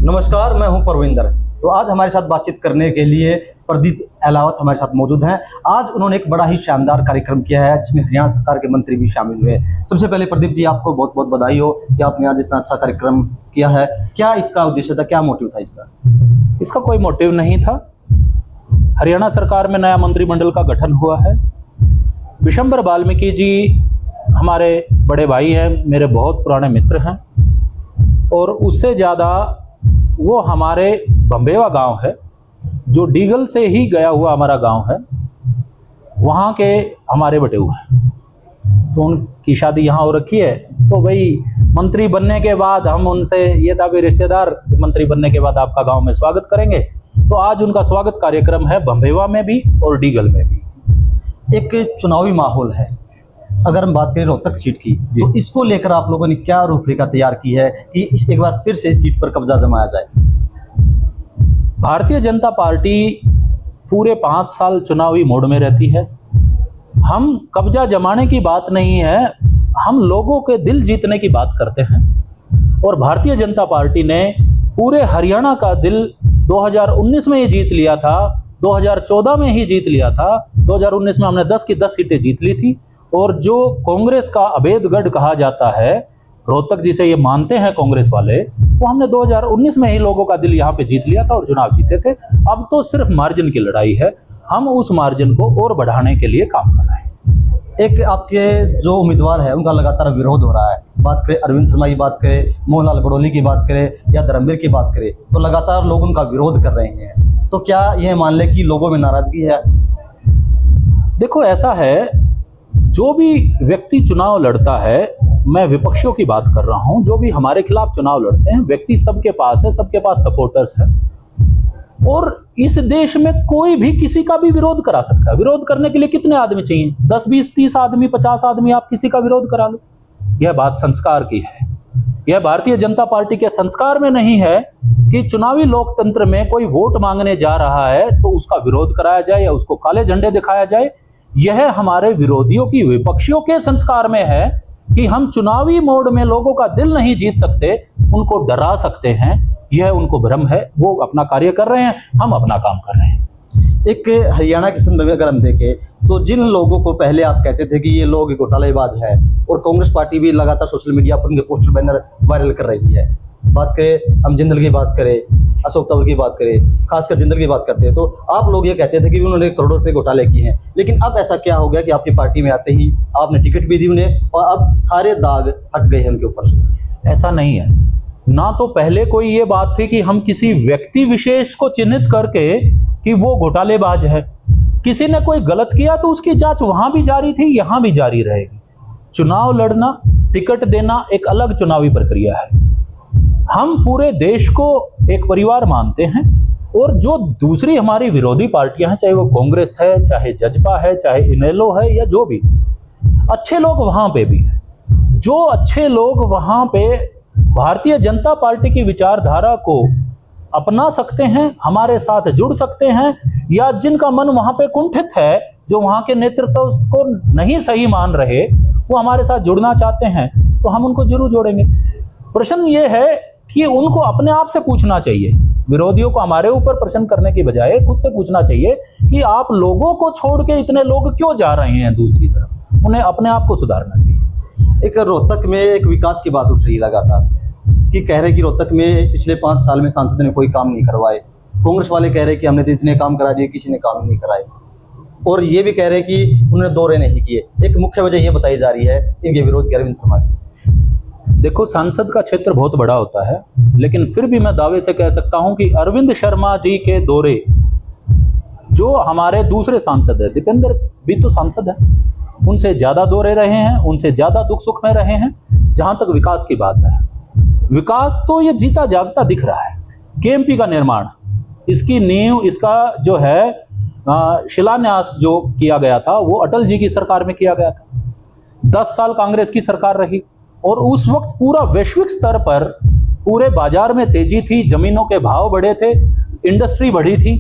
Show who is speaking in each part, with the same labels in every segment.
Speaker 1: नमस्कार, मैं हूं परविंदर। तो आज हमारे साथ बातचीत करने के लिए प्रदीप अहलावत हमारे साथ मौजूद हैं। आज उन्होंने एक बड़ा ही शानदार कार्यक्रम किया है जिसमें हरियाणा सरकार के मंत्री भी शामिल हुए। सबसे पहले प्रदीप जी, आपको बहुत बहुत बधाई हो कि आपने आज इतना अच्छा कार्यक्रम किया है। क्या इसका उद्देश्य था, क्या मोटिव था इसका?
Speaker 2: इसका कोई मोटिव नहीं था। हरियाणा सरकार में नया मंत्रिमंडल का गठन हुआ है। विशंबर वाल्मीकि जी हमारे बड़े भाई हैं, मेरे बहुत पुराने मित्र हैं, और उससे ज़्यादा वो हमारे बम्बेवा गांव है जो डीगल से ही गया हुआ हमारा गांव है, वहाँ के हमारे बटे हुए हैं। तो उनकी शादी यहाँ हो रखी है। तो भाई मंत्री बनने के बाद हम उनसे ये था भी रिश्तेदार, मंत्री बनने के बाद आपका गांव में स्वागत करेंगे। तो आज उनका स्वागत कार्यक्रम है बम्बेवा में भी और डीगल में भी।
Speaker 1: एक चुनावी माहौल है। अगर हम बात करें रोहतक सीट की, तो इसको लेकर आप लोगों ने क्या रूपरेखा तैयार की है कि एक बार फिर से इस सीट पर कब्जा जमाया जाए?
Speaker 2: भारतीय जनता पार्टी पूरे 5 साल चुनावी मोड में रहती है। हम कब्जा जमाने की बात नहीं है, हम लोगों के दिल जीतने की बात करते हैं। और भारतीय जनता पार्टी ने पूरे हरियाणा का दिल 2019 में ही जीत लिया था, 2014 में ही जीत लिया था। 2019 में हमने 10 की 10 सीटें जीत ली थी। और जो कांग्रेस का अभेदगढ़ कहा जाता है, रोहतक जिसे ये मानते हैं कांग्रेस वाले, वो हमने 2019 में ही लोगों का दिल यहाँ पे जीत लिया था और चुनाव जीते थे। अब तो सिर्फ मार्जिन की लड़ाई है, हम उस मार्जिन को और बढ़ाने के लिए काम कर रहे हैं।
Speaker 1: एक आपके जो उम्मीदवार है उनका लगातार विरोध हो रहा है। बात करें अरविंद शर्मा की, बात करें मोहनलाल बड़ोली की, बात करें या धर्मवीर की बात करें, तो लगातार लोग उनका विरोध कर रहे हैं। तो क्या यह मान लें कि लोगों में नाराजगी है?
Speaker 2: देखो, ऐसा है, जो भी व्यक्ति चुनाव लड़ता है, मैं विपक्षियों की बात कर रहा हूं, जो भी हमारे खिलाफ चुनाव लड़ते हैं, व्यक्ति सबके पास है, सबके पास सपोर्टर्स है। और इस देश में कोई भी किसी का भी विरोध करा सकता है। विरोध करने के लिए कितने आदमी चाहिए? 10, 20, 30 आदमी, 50 आदमी, आप किसी का विरोध करा लो। यह बात संस्कार की है। यह भारतीय जनता पार्टी के संस्कार में नहीं है कि चुनावी लोकतंत्र में कोई वोट मांगने जा रहा है तो उसका विरोध कराया जाए या उसको काले झंडे दिखाया जाए। यह हमारे विरोधियों की, विपक्षियों के संस्कार में है कि हम चुनावी मोड में लोगों का दिल नहीं जीत सकते, उनको डरा सकते हैं। यह उनको भ्रम है। वो अपना कार्य कर रहे हैं, हम अपना काम कर रहे हैं।
Speaker 1: एक हरियाणा के संदर्भ में अगर हम देखें तो जिन लोगों को पहले आप कहते थे कि ये लोग घोटालेबाज है, और कांग्रेस पार्टी भी लगातार सोशल मीडिया पर उनके पोस्टर बैनर वायरल कर रही है। बात करें हम जिंदल की बात करें, अशोक तंवर की बात करें, खासकर जिंदल की बात करते हैं, तो आप लोग ये कहते थे कि उन्होंने करोड़ों रुपए घोटाले किए हैं। लेकिन अब ऐसा क्या हो गया कि आपकी पार्टी में आते ही आपने टिकट भी दी उन्हें और अब सारे दाग हट गए हैं उनके ऊपर से?
Speaker 2: ऐसा नहीं है। ना तो पहले कोई ये बात थी कि हम किसी व्यक्ति विशेष को चिन्हित करके कि वो घोटालेबाज है। किसी ने कोई गलत किया तो उसकी जांच वहां भी जारी थी, यहां भी जारी रहेगी। चुनाव लड़ना, टिकट देना एक अलग चुनावी प्रक्रिया है। हम पूरे देश को एक परिवार मानते हैं। और जो दूसरी हमारी विरोधी पार्टियां हैं, चाहे वो कांग्रेस है, चाहे जजपा है, चाहे इनेलो है, या जो भी, अच्छे लोग वहां पे भी हैं। जो अच्छे लोग वहां पे भारतीय जनता पार्टी की विचारधारा को अपना सकते हैं, हमारे साथ जुड़ सकते हैं, या जिनका मन वहां पे कुंठित है, जो वहां के नेतृत्व को नहीं सही मान रहे, वो हमारे साथ जुड़ना चाहते हैं, तो हम उनको जरूर जोड़ेंगे। प्रश्न ये है कि उनको अपने आप से पूछना चाहिए। विरोधियों को हमारे ऊपर प्रश्न करने की बजाय खुद से पूछना चाहिए कि आप लोगों को छोड़ के इतने लोग क्यों जा रहे हैं दूसरी तरफ। उन्हें अपने आप को सुधारना चाहिए।
Speaker 1: एक रोहतक में एक विकास की बात उठ रही है लगातार, कि कह रहे कि रोहतक में पिछले 5 साल में सांसद ने कोई काम नहीं करवाए। कांग्रेस वाले कह रहे कि हमने तो इतने काम करा दिए, किसी ने काम नहीं कराए। और ये भी कह रहे कि उन्होंने दौरे नहीं किए। एक मुख्य वजह ये बताई जा रही है इनके विरोध की, अरविंद शर्मा की।
Speaker 2: देखो, सांसद का क्षेत्र बहुत बड़ा होता है, लेकिन फिर भी मैं दावे से कह सकता हूं कि अरविंद शर्मा जी के दौरे, जो हमारे दूसरे सांसद है, दीपेंद्र भी तो सांसद है, उनसे ज्यादा दौरे रहे हैं, उनसे ज्यादा दुख सुख में रहे हैं। जहां तक विकास की बात है, विकास तो ये जीता जागता दिख रहा है। केएमपी का निर्माण, इसकी नींव, इसका जो है शिलान्यास जो किया गया था, वो अटल जी की सरकार में किया गया था। 10 साल कांग्रेस की सरकार रही और उस वक्त पूरा वैश्विक स्तर पर पूरे बाजार में तेजी थी, जमीनों के भाव बढ़े थे, इंडस्ट्री बढ़ी थी।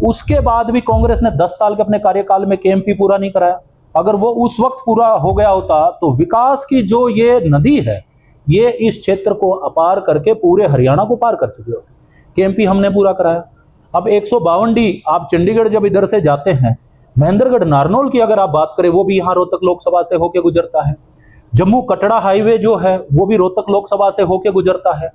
Speaker 2: उसके बाद भी कांग्रेस ने 10 साल के अपने कार्यकाल में केएमपी पूरा नहीं कराया। अगर वो उस वक्त पूरा हो गया होता तो विकास की जो ये नदी है, ये इस क्षेत्र को अपार करके पूरे हरियाणा को पार कर चुके होते। केएमपी हमने पूरा कराया। अब 152D आप चंडीगढ़ जब इधर से जाते हैं, महेंद्रगढ़ नारनौल की अगर आप बात करें, वो भी यहाँ रोहतक लोकसभा से होके गुजरता है। जम्मू कटड़ा हाईवे जो है वो भी रोहतक लोकसभा से होके गुजरता है।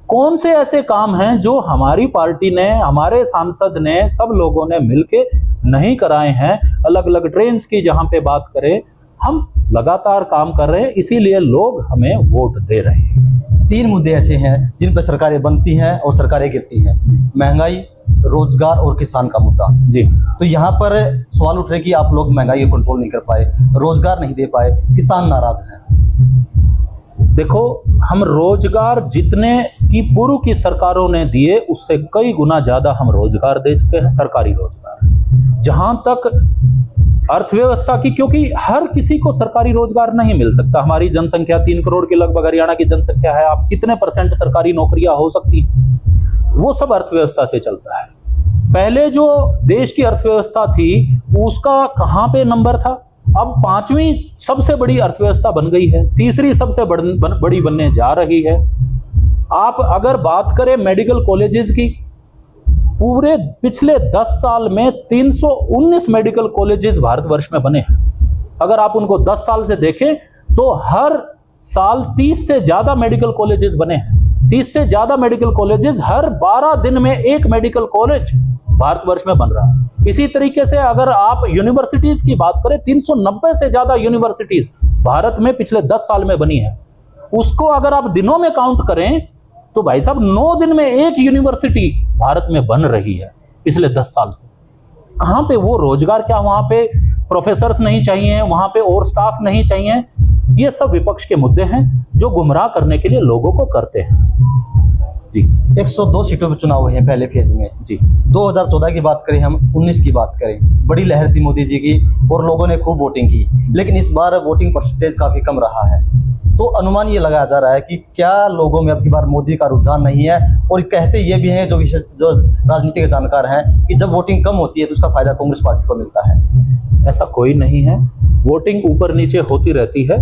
Speaker 2: कौन से ऐसे काम हैं जो हमारी पार्टी ने, हमारे सांसद ने, सब लोगों ने मिलके नहीं कराए हैं? अलग अलग ट्रेन्स की जहां पे बात करें, हम लगातार काम कर रहे हैं, इसीलिए लोग हमें वोट दे रहे हैं।
Speaker 1: 3 मुद्दे ऐसे हैं जिन पर सरकारें बनती हैं और सरकारें गिरती हैं, महंगाई, रोजगार और किसान का मुद्दा।
Speaker 2: जी,
Speaker 1: तो यहाँ पर सवाल उठ रहे कि आप लोग महंगाई को कंट्रोल नहीं कर पाए, रोजगार नहीं दे पाए, किसान नाराज हैं।
Speaker 2: देखो, हम रोजगार जितने की पूर्व की सरकारों ने दिए उससे कई गुना ज्यादा हम रोजगार दे चुके हैं, सरकारी रोजगार। जहां तक अर्थव्यवस्था की, क्योंकि हर किसी को सरकारी रोजगार नहीं मिल सकता। हमारी जनसंख्या 3 करोड़ के लगभग हरियाणा की जनसंख्या है। आप कितने % सरकारी नौकरियां हो सकती हैं? वो सब अर्थव्यवस्था से चलता है। पहले जो देश की अर्थव्यवस्था थी उसका कहां पे नंबर था, अब 5वीं सबसे बड़ी अर्थव्यवस्था बन गई है, 3री सबसे बड़ी बनने जा रही है। आप अगर बात करें मेडिकल कॉलेजेस की, पूरे पिछले 10 साल में 319 मेडिकल कॉलेजेस भारतवर्ष में बने हैं। अगर आप उनको 10 साल से देखें तो हर साल 30 से ज्यादा मेडिकल कॉलेजेस बने हैं। 30 से ज्यादा मेडिकल कॉलेजेस, हर 12 दिन में एक मेडिकल कॉलेज भारतवर्ष में बन रहा है। इसी तरीके से अगर आप यूनिवर्सिटीज की बात करें, 390 से ज्यादा यूनिवर्सिटीज भारत में पिछले 10 साल में बनी है। उसको अगर आप दिनों में काउंट करें तो भाई साहब 9 दिन में एक यूनिवर्सिटी भारत में बन रही है पिछले 10 साल से। कहां पे वो रोजगार? क्या वहां पे प्रोफेसर्स नहीं चाहिए, वहां पे और स्टाफ नहीं चाहिए? ये सब विपक्ष के मुद्दे हैं जो गुमराह करने के लिए लोगों को करते हैं। जी,
Speaker 1: 102 सीटों पर चुनाव हुए हैं पहले फेज में।
Speaker 2: जी,
Speaker 1: 2014 की बात करें, हम 19 की बात करें, बड़ी लहर थी मोदी जी की और लोगों ने खूब वोटिंग की, लेकिन इस बार वोटिंग परसेंटेज काफी कम रहा है। तो अनुमान ये लगाया जा रहा है कि क्या लोगों में अब की बार मोदी का रुझान नहीं है? और कहते ये भी हैं जो राजनीति के जानकार हैं कि जब वोटिंग कम होती है तो उसका फायदा कांग्रेस पार्टी को मिलता है।
Speaker 2: ऐसा कोई नहीं है। वोटिंग ऊपर नीचे होती रहती है।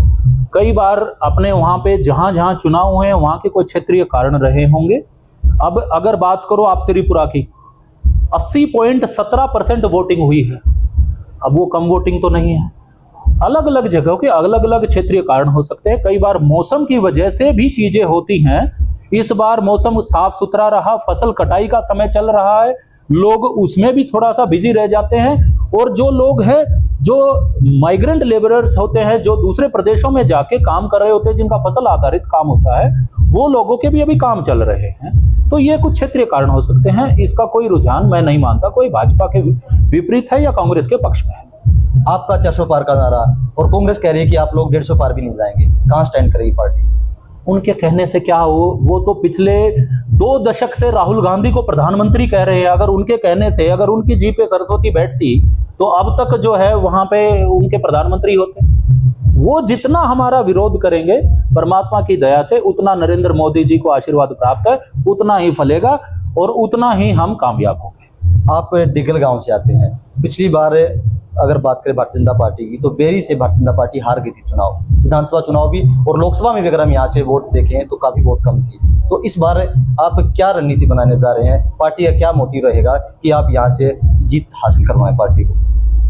Speaker 2: कई बार अपने वहां पे जहां जहां चुनाव हुए वहां के कोई क्षेत्रीय कारण रहे होंगे। अब अगर बात करो आप त्रिपुरा की, 80.17% वोटिंग हुई है। अब वो कम वोटिंग तो नहीं है। अलग अलग जगहों के अलग अलग क्षेत्रीय कारण हो सकते हैं। कई बार मौसम की वजह से भी चीजें होती हैं। इस बार मौसम साफ सुथरा रहा, फसल कटाई का समय चल रहा है, लोग उसमें भी थोड़ा सा बिजी रह जाते हैं। और जो लोग हैं, जो माइग्रेंट लेबरर्स होते हैं, जो दूसरे प्रदेशों में जाके काम कर रहे होते हैं, जिनका फसल आधारित काम होता है, वो लोगों के भी अभी काम चल रहे हैं। तो ये कुछ क्षेत्रीय कारण हो सकते हैं। इसका कोई रुझान मैं नहीं मानता कोई भाजपा के विपरीत है या कांग्रेस के पक्ष में है।
Speaker 1: आपका 400 पार का नारा और कांग्रेस कह रही है कि आप लोग 150 पार भी नहीं जाएंगे, कहां स्टैंड करेगी पार्टी?
Speaker 2: उनके कहने से क्या हो, वो तो पिछले 2 दशक से राहुल गांधी को प्रधानमंत्री कह रहे हैं। अगर उनके कहने से, अगर उनकी जीभ पे सरस्वती बैठती तो अब तक जो है वहां पे उनके प्रधानमंत्री होते। वो जितना हमारा विरोध करेंगे, परमात्मा की दया से उतना नरेंद्र मोदी जी को आशीर्वाद प्राप्त है, उतना ही फलेगा और उतना ही हम कामयाब होंगे।
Speaker 1: आप डिगल गांव से आते हैं। पिछली बार अगर बात करें भारतीय जनता पार्टी की, तो बेरी से भारतीय जनता पार्टी हार गई थी चुनाव, विधानसभा चुनाव भी, और लोकसभा में भी अगर हम यहाँ से वोट देखें तो काफी वोट कम थी। तो इस बार आप क्या रणनीति बनाने जा रहे हैं? पार्टी का क्या मोटिव रहेगा कि आप यहाँ से जीत हासिल करवाएं पार्टी को?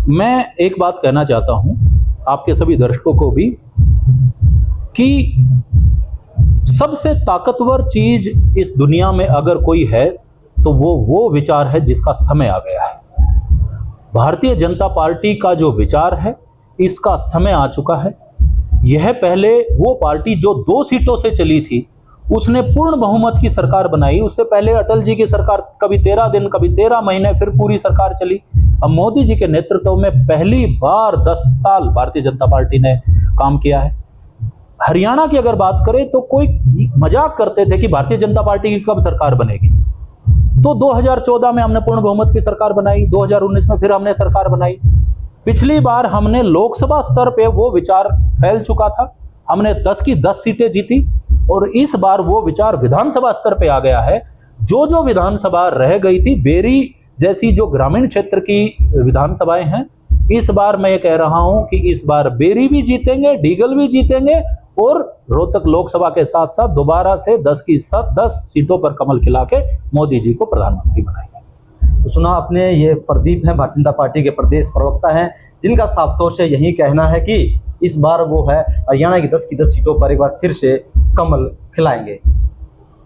Speaker 2: मैं एक बात कहना चाहता हूं आपके सभी दर्शकों को भी कि सबसे ताकतवर चीज इस दुनिया में अगर कोई है तो वो विचार है जिसका समय आ गया है। भारतीय जनता पार्टी का जो विचार है, इसका समय आ चुका है। यह पहले वो पार्टी जो 2 सीटों से चली थी, उसने पूर्ण बहुमत की सरकार बनाई। उससे पहले अटल जी की सरकार कभी 13 दिन, कभी 13 महीने, फिर पूरी सरकार चली। अब मोदी जी के नेतृत्व में पहली बार 10 साल भारतीय जनता पार्टी ने काम किया है। हरियाणा की अगर बात करें तो कोई मजाक करते थे कि भारतीय जनता पार्टी की कब सरकार बनेगी। तो 2014 में हमने पूर्ण बहुमत की सरकार बनाई, 2019 में फिर हमने सरकार बनाई। पिछली बार हमने लोकसभा स्तर पे वो विचार फैल चुका था, हमने 10 की 10 सीटें जीती, और इस बार वो विचार विधानसभा स्तर पे आ गया है। जो विधानसभा रह गई थी, बेरी जैसी जो ग्रामीण क्षेत्र की विधानसभाएं हैं, इस बार मैं ये कह रहा हूं कि इस बार बेरी भी जीतेंगे, डीगल भी जीतेंगे और रोहतक लोकसभा के साथ साथ दोबारा से 10 की 10 सीटों पर कमल खिला के मोदी जी को प्रधानमंत्री बनाएंगे।
Speaker 1: तो सुना आपने, ये प्रदीप हैं, भारतीय जनता पार्टी के प्रदेश प्रवक्ता हैं, जिनका साफ तौर से यही कहना है कि इस बार वो है हरियाणा की 10 सीटों पर एक बार फिर से कमल खिलाएंगे।